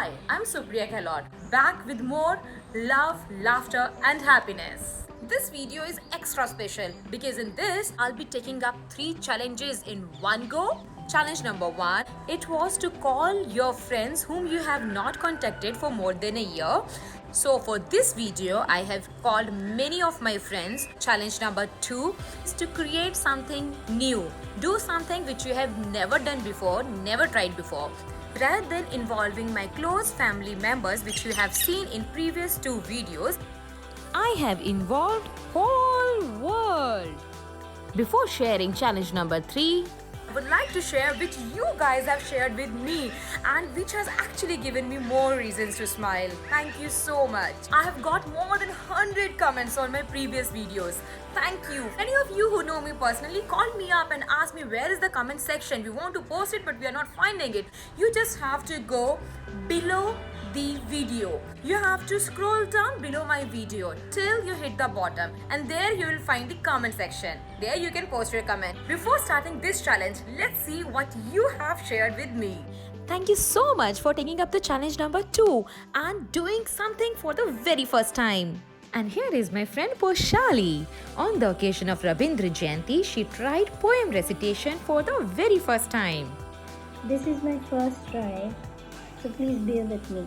Hi, I'm Supriya Gehlot, back with more love, laughter, and happiness. This video is extra special because in this, I'll be taking up 3 challenges in one go. Challenge number 1, it was to call your friends whom you have not contacted for more than a year. So for this video, I have called many of my friends. Challenge number 2 is to create something new. Do something which you have never done before, never tried before. Rather than involving my close family members which you have seen in previous 2 videos, I have involved whole world. Before sharing challenge number 3, I would like to share which you guys have shared with me and which has actually given me more reasons to smile. Thank you so much. I have got more than 100 comments on my previous videos. Thank you. Any of you who know me personally called me up and asked me where is the comment section. We want to post it but we are not finding it. You just have to go below the video. You have to scroll down below my video till you hit the bottom and there you will find the comment section. There you can post your comment. Before starting this challenge, let's see what you have shared with me. Thank you so much for taking up the challenge number 2 and doing something for the very first time. And here is my friend Poshali. On the occasion of Rabindra Jayanti, she tried poem recitation for the very first time. This is my first try, so please bear with me.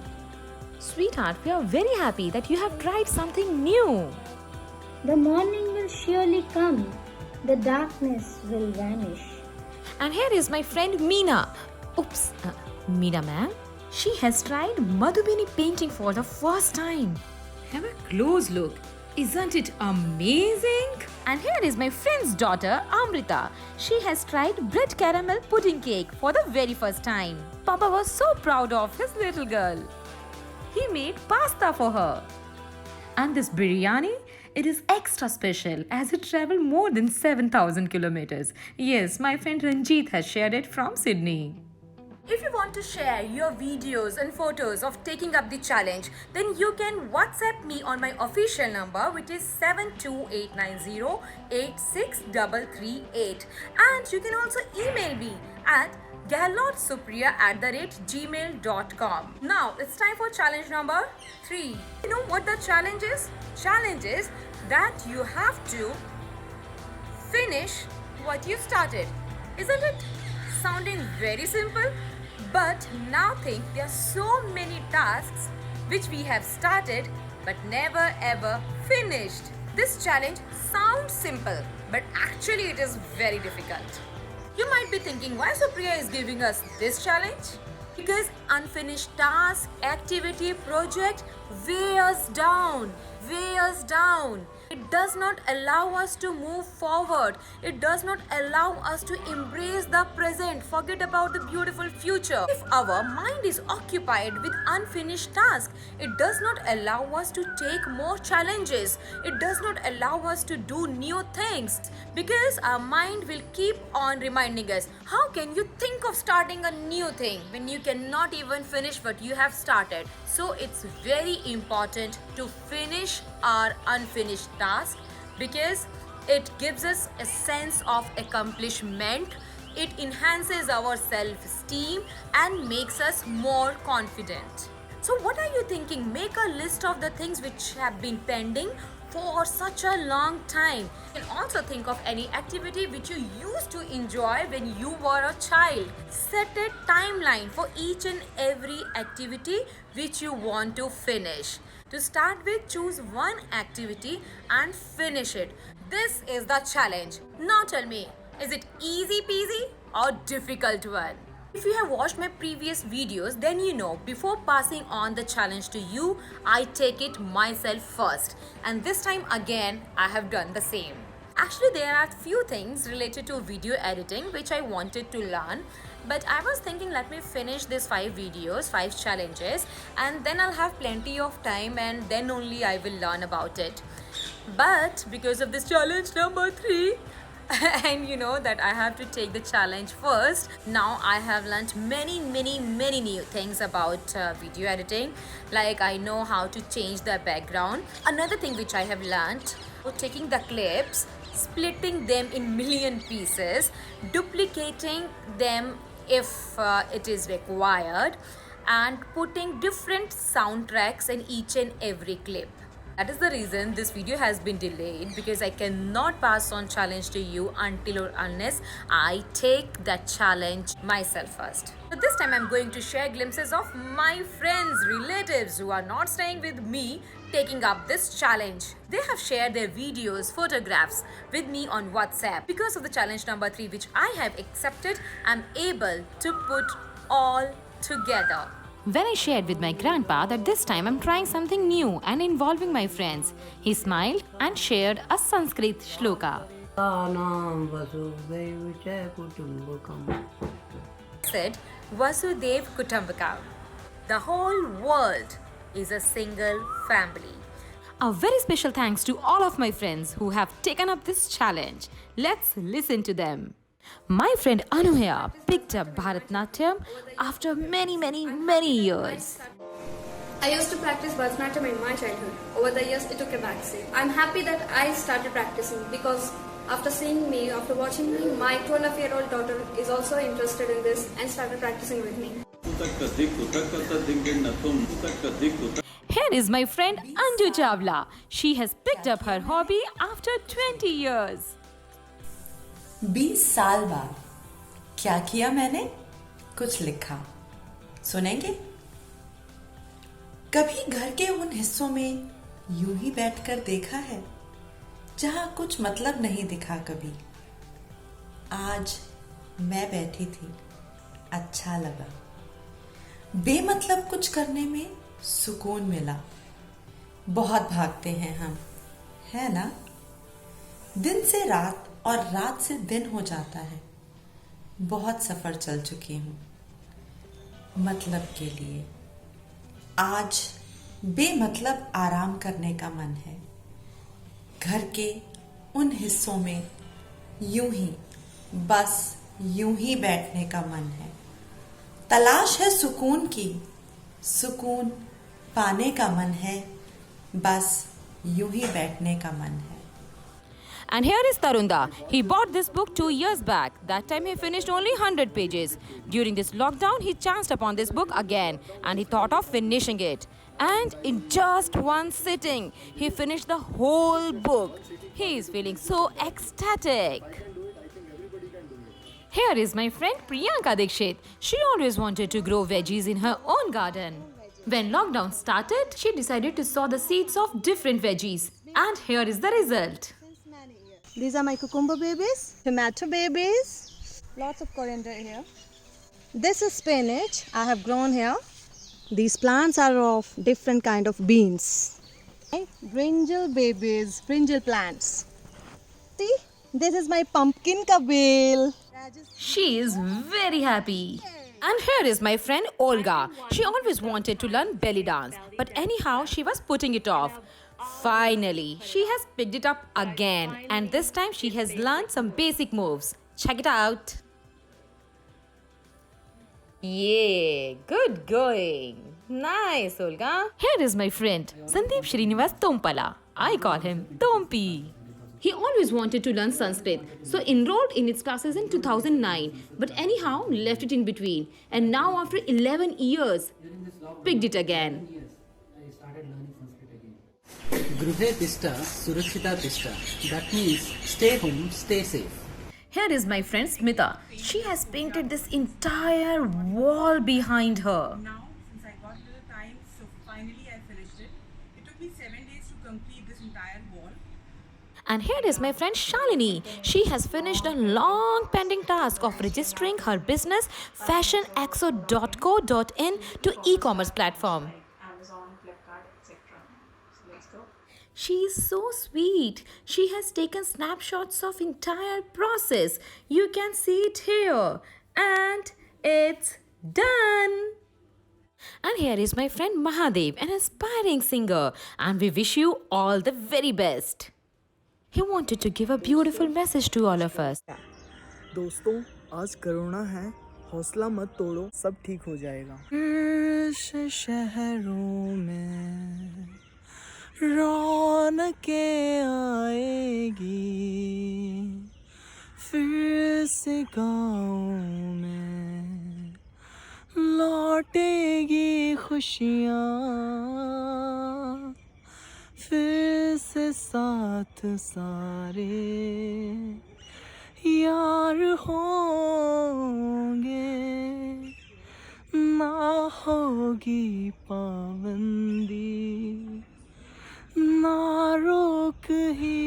Sweetheart, we are very happy that you have tried something new. The morning will surely come, the darkness will vanish. And here is my friend Meena. Meena ma'am. She has tried Madhubini painting for the first time. Have a close look. Isn't it amazing? And here is my friend's daughter Amrita. She has tried bread caramel pudding cake for the very first time. Papa was so proud of his little girl. He made pasta for her. And this biryani, it is extra special as it traveled more than 7,000 kilometers. Yes, my friend Ranjit has shared it from Sydney. If you want to share your videos and photos of taking up the challenge, then you can WhatsApp me on my official number, which is 72890-86338. And you can also email me at gehlotsupriya@gmail.com. Now it's time for challenge number 3. You know what the challenge is? Challenge is that you have to finish what you started. Isn't it sounding very simple? But now think there are so many tasks which we have started but never ever finished. This challenge sounds simple, but actually it is very difficult. You might be thinking why Supriya is giving us this challenge? Because unfinished task, activity, project weigh us down. It does not allow us to move forward. It does not allow us to embrace the present, forget about the beautiful future. If our mind is occupied with unfinished tasks, it does not allow us to take more challenges. It does not allow us to do new things because our mind will keep on reminding us, how can you think of starting a new thing when you cannot even finish what you have started? So it's very important to finish our unfinished task because it gives us a sense of accomplishment. It enhances our self-esteem and makes us more confident. So what are you thinking? Make a list of the things which have been pending for such a long time. You can also think of any activity which you used to enjoy when you were a child. Set a timeline for each and every activity which you want to finish. To start with, choose one activity and finish it. This is the challenge. Now tell me, is it easy peasy or difficult one? If you have watched my previous videos, then you know before passing on the challenge to you, I take it myself first. And this time again, I have done the same. Actually, there are few things related to video editing which I wanted to learn. But I was thinking let me finish these 5 videos, 5 challenges, and then I'll have plenty of time and then only I will learn about it. But because of this challenge number 3, and you know that I have to take the challenge first. Now I have learned many new things about video editing. Like I know how to change the background. Another thing which I have learned, taking the clips, splitting them in million pieces, duplicating them if it is required, and putting different soundtracks in each and every clip. That is the reason this video has been delayed, because I cannot pass on challenge to you until or unless I take that challenge myself first. So this time I'm going to share glimpses of my friends, relatives who are not staying with me taking up this challenge. They have shared their videos, photographs with me on WhatsApp. Because of the challenge number 3 which I have accepted, I'm able to put all together. When I shared with my grandpa that this time I'm trying something new and involving my friends, he smiled and shared a Sanskrit shloka. Said Vasudev Kutumbakam. The whole world is a single family. A very special thanks to all of my friends who have taken up this challenge. Let's listen to them. My friend Anuya picked up Bharatnatyam after many years. I used to practice Bharatanatyam in my childhood. Over the years, it took a backseat. I'm happy that I started practicing because after seeing me, after watching me, my 12-year-old daughter is also interested in this and started practicing with me. Here is my friend Anju Chawla. She has picked up her hobby after 20 years. 20 साल बाद क्या किया मैंने? कुछ लिखा, सुनेंगे? कभी घर के उन हिस्सों में यूं ही बैठकर देखा है जहां कुछ मतलब नहीं दिखा कभी। आज मैं बैठी थी, अच्छा लगा। बेमतलब कुछ करने में सुकून मिला। बहुत भागते हैं हम, है ना? दिन से रात और रात से दिन हो जाता है। बहुत सफर चल चुकी हूं मतलब के लिए। आज बेमतलब आराम करने का मन है। घर के उन हिस्सों में यूं ही, बस यूं ही बैठने का मन है। तलाश है सुकून की, सुकून पाने का मन है। बस यूं ही बैठने का मन है। And here is Tarunda. He bought this book 2 years back. That time he finished only 100 pages. During this lockdown, he chanced upon this book again and he thought of finishing it. And in just one sitting, he finished the whole book. He is feeling so ecstatic. Here is my friend Priyanka Dikshit. She always wanted to grow veggies in her own garden. When lockdown started, she decided to sow the seeds of different veggies. And here is the result. These are my cucumber babies, tomato babies, lots of coriander here. This is spinach I have grown here. These plants are of different kind of beans. Brinjal babies, brinjal plants. See, this is my pumpkin kabel. She is very happy. And here is my friend Olga. She always wanted to learn belly dance, but anyhow she was putting it off. Finally, she has picked it up again, and this time she has learned some basic moves. Check it out. Yeah, good going. Nice, Olga. Here is my friend Sandeep Srinivas Tompala. I call him Tompi. He always wanted to learn Sanskrit, so enrolled in its classes in 2009, but anyhow left it in between, and now after 11 years, picked it again. Gruhe Tishta, Surakshita Tishta. That means stay home, stay safe. Here is my friend Smita. She has painted this entire wall behind her. Now, since I got a little time, so finally I finished it. It took me 7 days to complete this entire wall. And here is my friend Shalini. She has finished a long pending task of registering her business fashionexo.co.in to e-commerce platform. She is so sweet. She has taken snapshots of entire process. You can see it here. And it's done. And here is my friend Mahadev, an aspiring singer. And we wish you all the very best. He wanted to give a beautiful message to all of us. दोस्तों, आज corona है, हौसला मत तोड़ो, सब ठीक हो जाएगा। शहरों में रौनकें आएगी, फिर से गाँव में लौटेगी खुशियाँ, फिर से साथ सारे यार होंगे, ना होगी पाबंदी, ना रोक ही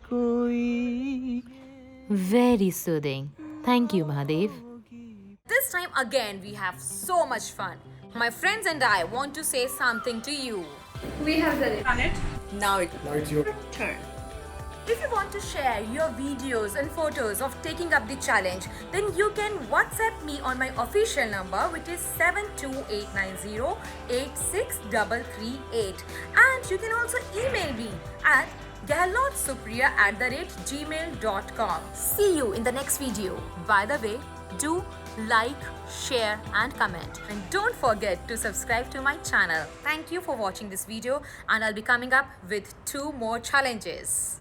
कोई. Very soothing. Thank you, Mahadev. This time again, we have so much fun. My friends and I want to say something to you. We have done it. Done it. Now it's your Turn. If you want to share your videos and photos of taking up the challenge, then you can WhatsApp me on my official number, which is 72890 86338. And you can also email me at galotsupriya@gmail.com. See you in the next video. By the way, do like, share and comment. And don't forget to subscribe to my channel. Thank you for watching this video, and I'll be coming up with 2 more challenges.